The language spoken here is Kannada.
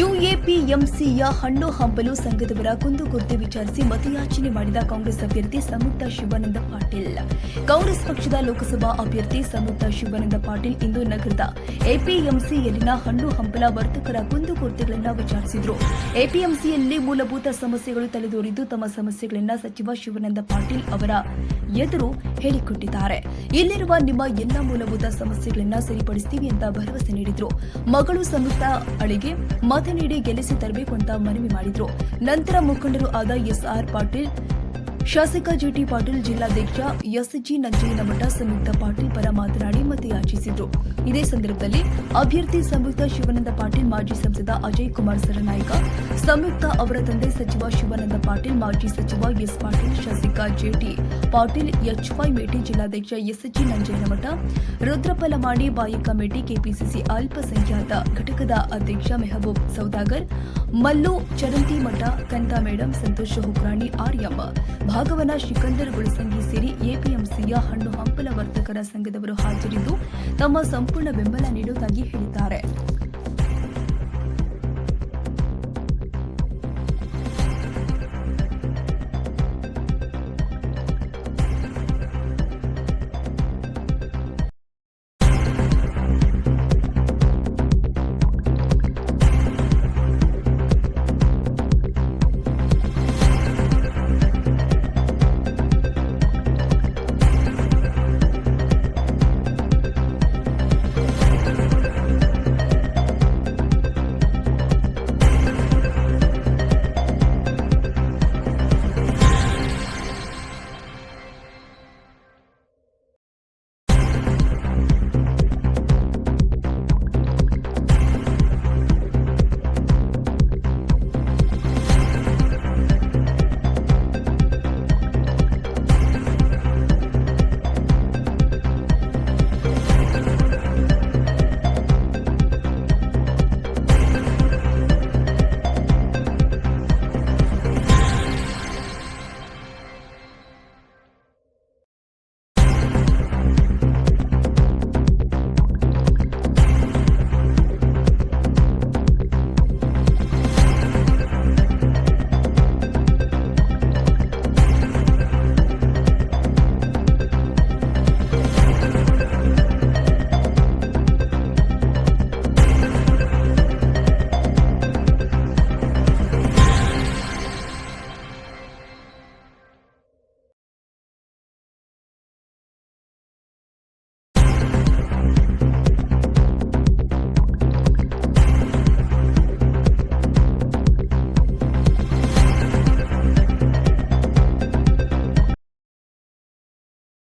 ಯುಎಪಿಎಂಸಿಯ ಹಣ್ಣು ಹಂಪಲು ಸಂಘದವರ ಕುಂದುಕೊರತೆ ವಿಚಾರಿಸಿ ಮತಯಾಚನೆ ಮಾಡಿದ ಕಾಂಗ್ರೆಸ್ ಅಭ್ಯರ್ಥಿ ಸಂಯುಕ್ತ ಶಿವಾನಂದ ಪಾಟೀಲ್. ಕಾಂಗ್ರೆಸ್ ಪಕ್ಷದ ಲೋಕಸಭಾ ಅಭ್ಯರ್ಥಿ ಸಂಯುಕ್ತ ಶಿವಾನಂದ ಪಾಟೀಲ್ ಇಂದು ನಗರದ ಎಪಿಎಂಸಿಯಲ್ಲಿನ ಹಣ್ಣು ಹಂಪಲ ವರ್ತಕರ ಕುಂದುಕೊರತೆಗಳನ್ನು ವಿಚಾರಿಸಿದರು. ಎಪಿಎಂಸಿಯಲ್ಲಿ ಮೂಲಭೂತ ಸಮಸ್ಯೆಗಳು ತಲೆದೋರಿದ್ದು ತಮ್ಮ ಸಮಸ್ಯೆಗಳನ್ನು ಸಚಿವ ಶಿವಾನಂದ ಪಾಟೀಲ್ ಅವರ ಎದುರು ಹೇಳಿಕೊಟ್ಟಿದ್ದಾರೆ. ಇಲ್ಲಿರುವ ನಿಮ್ಮ ಎಲ್ಲ ಮೂಲಭೂತ ಸಮಸ್ಯೆಗಳನ್ನು ಸರಿಪಡಿಸುತ್ತೀವಿ ಅಂತ ಭರವಸೆ ನೀಡಿದ್ರು. ಮಗಳು ಸಂಯುಕ್ತ ಅಳಿಗೆ ಮತ ನೀಡಿ ಗೆಲ್ಲಿಸಿ ತರಬೇಕು ಅಂತ ಮನವಿ ಮಾಡಿದ್ರು. ನಂತರ ಮುಖಂಡರು ಆದ ಎಸ್ಆರ್ ಪಾಟೀಲ್, ಶಾಸಕ ಜಿಟಿ ಪಾಟೀಲ್, ಜಿಲ್ಲಾಧ್ಯಕ್ಷ ಎಸ್ಜಿ ನಂಜೇನಮಠ ಸಂಯುಕ್ತ ಪಾಟೀಲ್ ಪರ ಮಾತನಾಡಿ ಮತಯಾಚಿಸಿದ್ರು. ಇದೇ ಸಂದರ್ಭದಲ್ಲಿ ಅಭ್ಯರ್ಥಿ ಸಂಯುಕ್ತ ಶಿವಾನಂದ ಪಾಟೀಲ್, ಮಾಜಿ ಸಂಸದ ಅಜಯ್ ಕುಮಾರ್ ಸರನಾಯ್ಕ, ಸಂಯುಕ್ತ ಅವರ ತಂದೆ ಸಚಿವ ಶಿವಾನಂದ ಪಾಟೀಲ್, ಮಾಜಿ ಸಚಿವ ಎಸ್ ಪಾಟೀಲ್, ಶಾಸಕ ಜೆಟಿ ಪಾಟೀಲ್, ಎಚ್ವೈ ಮೇಟಿ, ಜಿಲ್ಲಾಧ್ಯಕ್ಷ ಎಸ್ಜಿ ನಂಜೇನಮಠ, ರುದ್ರಪ್ಪ ಲಮಾಣಿ, ಬಾಯಿ ಕಮಿಟಿ, ಕೆಪಿಸಿಸಿ ಅಲ್ಪಸಂಖ್ಯಾತ ಘಟಕದ ಅಧ್ಯಕ್ಷ ಮೆಹಬೂಬ್ ಸೌದಾಗರ್, ಮಲ್ಲು ಚರಂತಿಮಠ, ಕಂತಾ ಮೇಡಂ, ಸಂತೋಷ್ ಹುಕ್ರಾಣಿ, ಆರ್ಯಂ, ಭಾಗವನ, ಶಿಕಂದರ್ ಗುಳಸಂಗಿ ಸೇರಿ ಎಪಿಎಂಸಿಯ ಹಣ್ಣು ಹಂಪಲ ವರ್ತಕರ ಸಂಘದವರು ಹಾಜರಿದ್ದು ತಮ್ಮ ಸಂಪೂರ್ಣ ಬೆಂಬಲ ನೀಡುವುದಾಗಿ ಹೇಳಿದ್ದಾರೆ.